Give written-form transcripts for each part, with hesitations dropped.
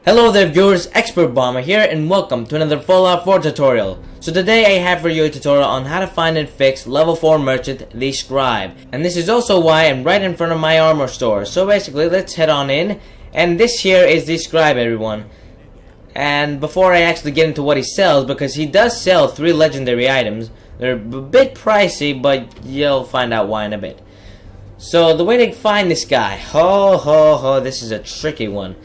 Hello there viewers, Expert Bomber here and welcome to another Fallout 4 tutorial. So today I have for you a tutorial on how to find and fix level 4 merchant, the Scribe. And this is also why I'm right in front of my armor store. So basically let's head on in, and this here is the Scribe, everyone. And before I actually get into what he sells, because he does sell 3 legendary items, they're a bit pricey, but you'll find out why in a bit. So the way to find this guy, this is a tricky one.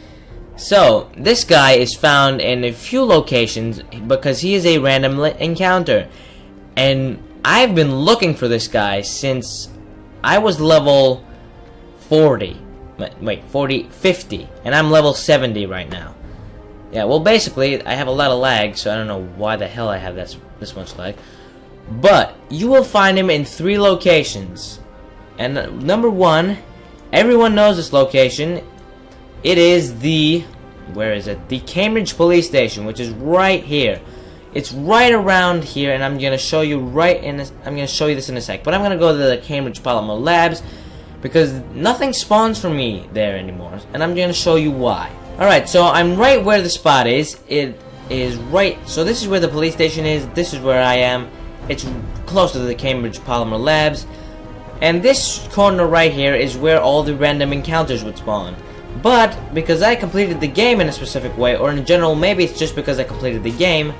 So, this guy is found in a few locations because he is a random encounter. And I've been looking for this guy since I was level 40. Wait, 50. And I'm level 70 right now. Yeah, well basically, I have a lot of lag, so I don't know why the hell I have this much lag. But, you will find him in 3 locations. And number 1, everyone knows this location. It is the, where is it? The Cambridge Police Station, which is right here. It's right around here, and I'm gonna show you I'm gonna show you this in a sec. But I'm gonna go to the Cambridge Polymer Labs because nothing spawns for me there anymore, and I'm gonna show you why. All right, so I'm right where the spot is. It is right. So this is where the police station is. This is where I am. It's close to the Cambridge Polymer Labs, and this corner right here is where all the random encounters would spawn. But, because I completed the game in a specific way, or in general, maybe it's just because I completed the game,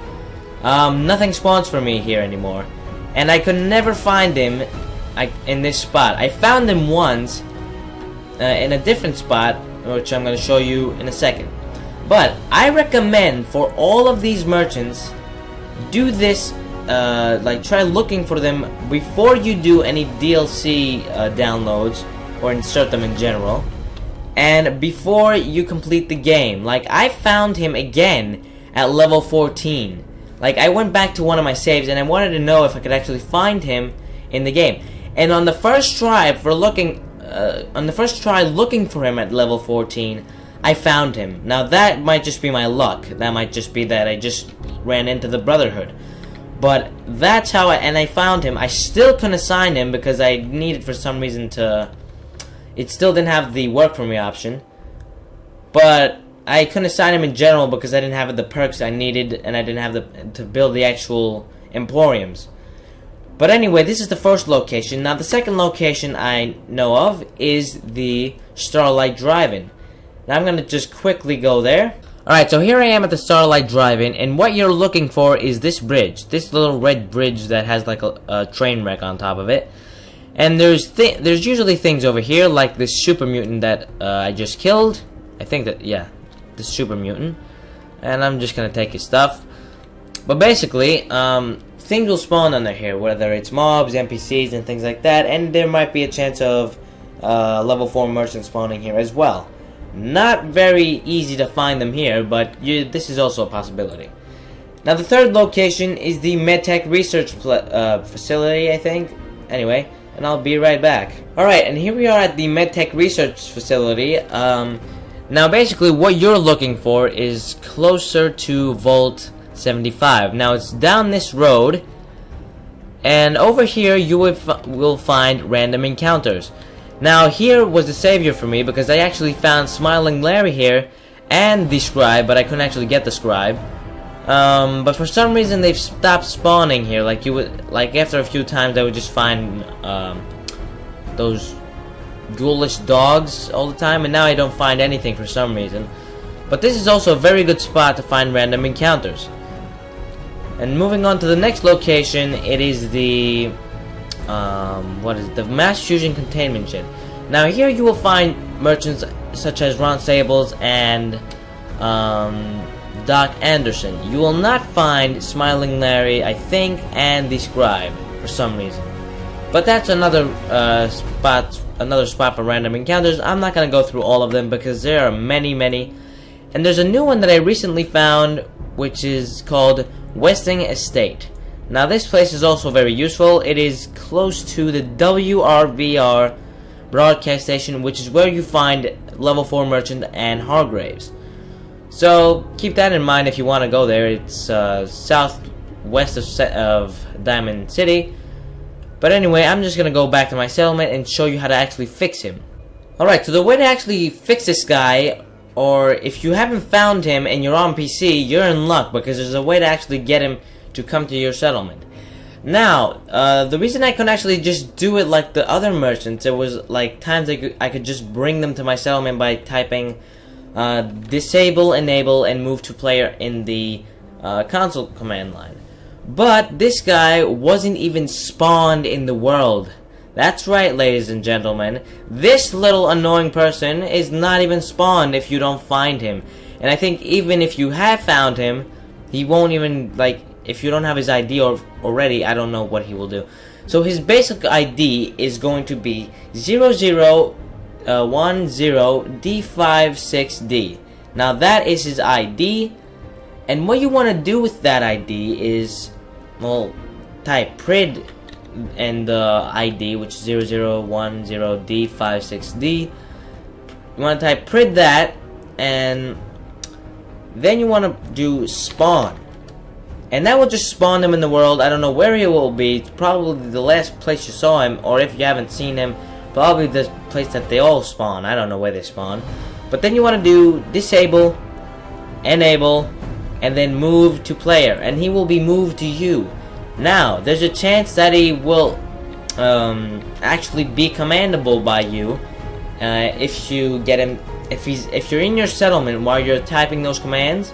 nothing spawns for me here anymore. And I could never find him in this spot. I found him once in a different spot, which I'm going to show you in a second. But, I recommend for all of these merchants, do this, try looking for them before you do any DLC downloads, or insert them in general. And before you complete the game. Like, I found him again at level 14. Like, I went back to one of my saves and I wanted to know if I could actually find him in the game. And on the first try looking for him at level 14, I found him. Now that might just be my luck. That might just be that I just ran into the Brotherhood. But that's how I found him. I still couldn't assign him because I needed for some reason to... It still didn't have the work for me option, but I couldn't assign him in general because I didn't have the perks I needed, and I didn't have to build the actual emporiums. But anyway, this is the first location. Now the second location I know of is the Starlight Drive-In. Now I'm gonna just quickly go there. Alright, so here I am at the Starlight Drive-In, and what you're looking for is this bridge. This little red bridge that has like a train wreck on top of it. And there's usually things over here, like this super mutant that I just killed. I think that, yeah, this super mutant. And I'm just gonna take his stuff. But basically, things will spawn under here, whether it's mobs, NPCs, and things like that. And there might be a chance of level 4 merchants spawning here as well. Not very easy to find them here, but this is also a possibility. Now the third location is the MedTech Research Facility, I think. Anyway. And I'll be right back. Alright, and here we are at the MedTech Research Facility. Now basically what you're looking for is closer to Vault 75. Now it's down this road, and over here you will find random encounters. Now here was the savior for me because I actually found Smiling Larry here and the Scribe, but I couldn't actually get the Scribe. But for some reason they've stopped spawning here. Like after a few times I would just find those ghoulish dogs all the time, and now I don't find anything for some reason. But this is also a very good spot to find random encounters. And moving on to the next location, it is the the Mass Fusion Containment Ship. Now here you will find merchants such as Ron Sables and Doc Anderson. You will not find Smiling Larry, I think, and the Scribe for some reason. But that's another spot for random encounters. I'm not gonna go through all of them because there are many. And there's a new one that I recently found, which is called Westing Estate. Now this place is also very useful. It is close to the WRVR broadcast station, which is where you find level 4 merchant and Hargraves. So keep that in mind if you want to go there. It's southwest of Diamond City. But anyway, I'm just gonna go back to my settlement and show you how to actually fix him. Alright, so the way to actually fix this guy, or if you haven't found him and you're on PC, you're in luck, because there's a way to actually get him to come to your settlement. Now, the reason I couldn't actually just do it like the other merchants, it was like times I could just bring them to my settlement by typing disable, enable, and move to player in the console command line. But this guy wasn't even spawned in the world. That's right, ladies and gentlemen. This little annoying person is not even spawned if you don't find him. And I think even if you have found him, he won't even, like, if you don't have his ID already, I don't know what he will do. So his basic ID is going to be 0010D56D. Now that is his ID. And what you want to do with that ID is, well, type prid and the ID, which is 0010D56D. You want to type prid that, and then you want to do spawn, and that will just spawn him in the world. I don't know where he will be. It's probably the last place you saw him, or if you haven't seen him, probably the place that they all spawn. I don't know where they spawn. But then you want to do disable, enable, and then move to player, and he will be moved to you. Now, there's a chance that he will actually be commandable by you if you get him. If you're in your settlement while you're typing those commands,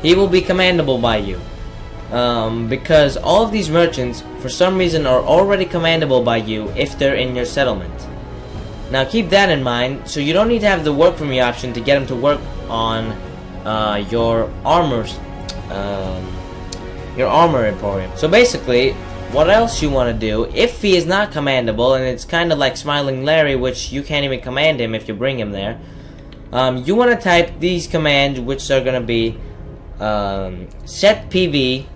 he will be commandable by you. Because all of these merchants, for some reason, are already commandable by you if they're in your settlement. Now, keep that in mind. So you don't need to have the work for me option to get him to work on your armors. Your armor emporium. So basically, what else you want to do, if he is not commandable, and it's kind of like Smiling Larry, which you can't even command him if you bring him there, you want to type these commands, which are going to be set PV,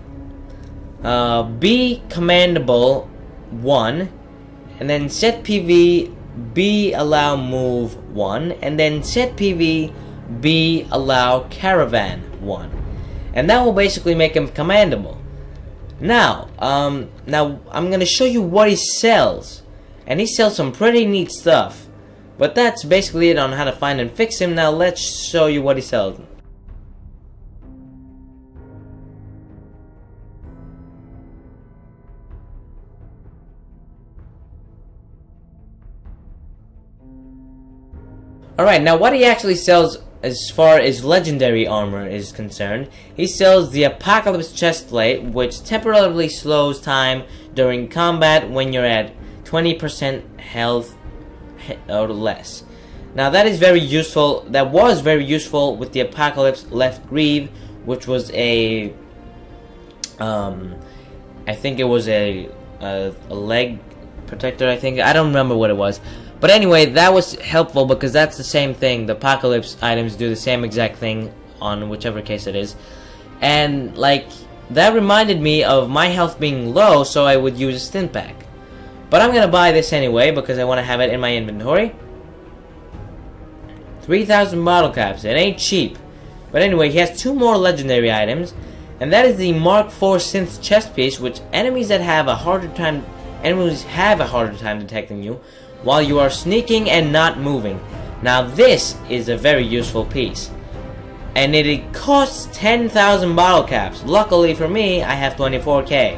be commandable 1, and then set PV, be allow move 1, and then set PV, be allow caravan 1. And that will basically make him commandable. Now I'm going to show you what he sells. And he sells some pretty neat stuff. But that's basically it on how to find and fix him. Now let's show you what he sells. Alright, now what he actually sells as far as legendary armor is concerned, he sells the Apocalypse chestplate, which temporarily slows time during combat when you're at 20% health or less. Now that is very useful. That was very useful with the Apocalypse left greave, which was a I think it was a leg protector. I don't remember what it was. But anyway, that was helpful because that's the same thing. The Apocalypse items do the same exact thing on whichever case it is. And, like, that reminded me of my health being low, so I would use a stim pack. But I'm gonna buy this anyway because I want to have it in my inventory. 3,000 bottle caps. It ain't cheap. But anyway, he has 2 more legendary items. And that is the Mark IV synth chest piece, which enemies have a harder time detecting you while you are sneaking and not moving. Now this is a very useful piece. And it costs 10,000 bottle caps. Luckily for me, I have 24k.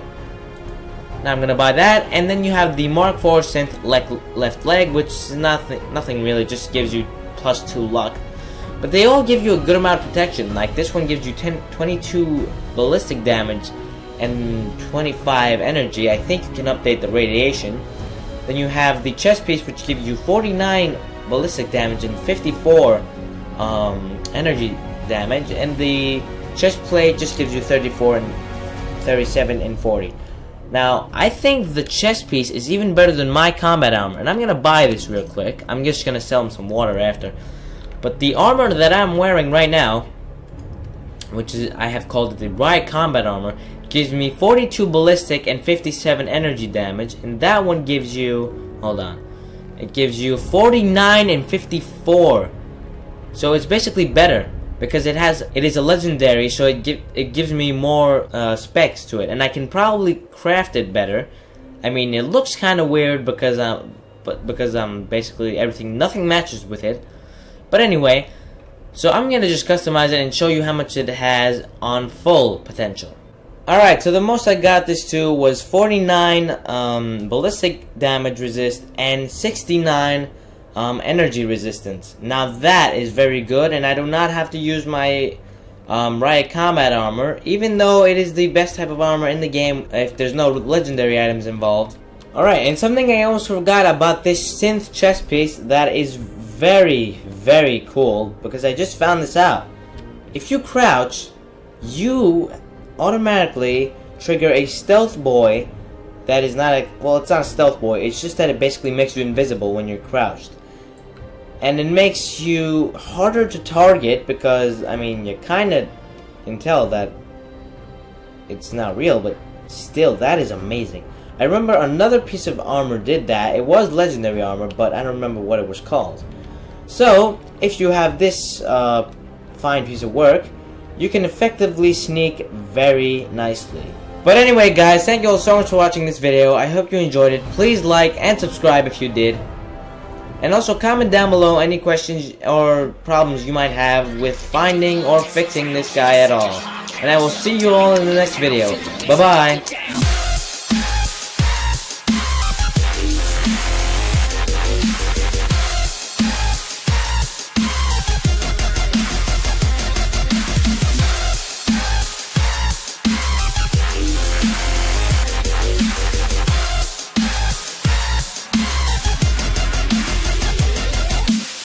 Now I'm gonna buy that, and then you have the Mark IV synth left leg, which is nothing really, just gives you +2 luck. But they all give you a good amount of protection. Like this one gives you 22 ballistic damage and 25 energy. I think you can update the radiation. Then you have the chest piece, which gives you 49 ballistic damage and 54 energy damage, and the chest plate just gives you 34 and 37 and 40. Now I think the chest piece is even better than my combat armor, and I'm gonna buy this real quick. I'm just gonna sell him some water after. But the armor that I'm wearing right now, which is I have called it the Riot Combat Armor, gives me 42 ballistic and 57 energy damage, and that one gives you, hold on, it gives you 49 and 54. So it's basically better because it is a legendary, so it gives me more specs to it, and I can probably craft it better. I mean, it looks kind of weird because basically nothing matches with it. But anyway, So I'm gonna just customize it and show you how much it has on full potential. Alright, so the most I got this to was 49 ballistic damage resist and 69 energy resistance. Now that is very good, and I do not have to use my Riot Combat armor, even though it is the best type of armor in the game if there's no legendary items involved. Alright, and something I almost forgot about this synth chest piece that is very, very cool, because I just found this out. If you crouch, you automatically trigger a stealth boy that is not a, well, it's not a stealth boy, it's just that it basically makes you invisible when you're crouched. And it makes you harder to target because, I mean, you kinda can tell that it's not real, but still, that is amazing. I remember another piece of armor did that. It was legendary armor, but I don't remember what it was called. So, if you have this fine piece of work, you can effectively sneak very nicely. But anyway, guys, thank you all so much for watching this video. I hope you enjoyed it. Please like and subscribe if you did. And also comment down below any questions or problems you might have with finding or fixing this guy at all. And I will see you all in the next video. Bye-bye.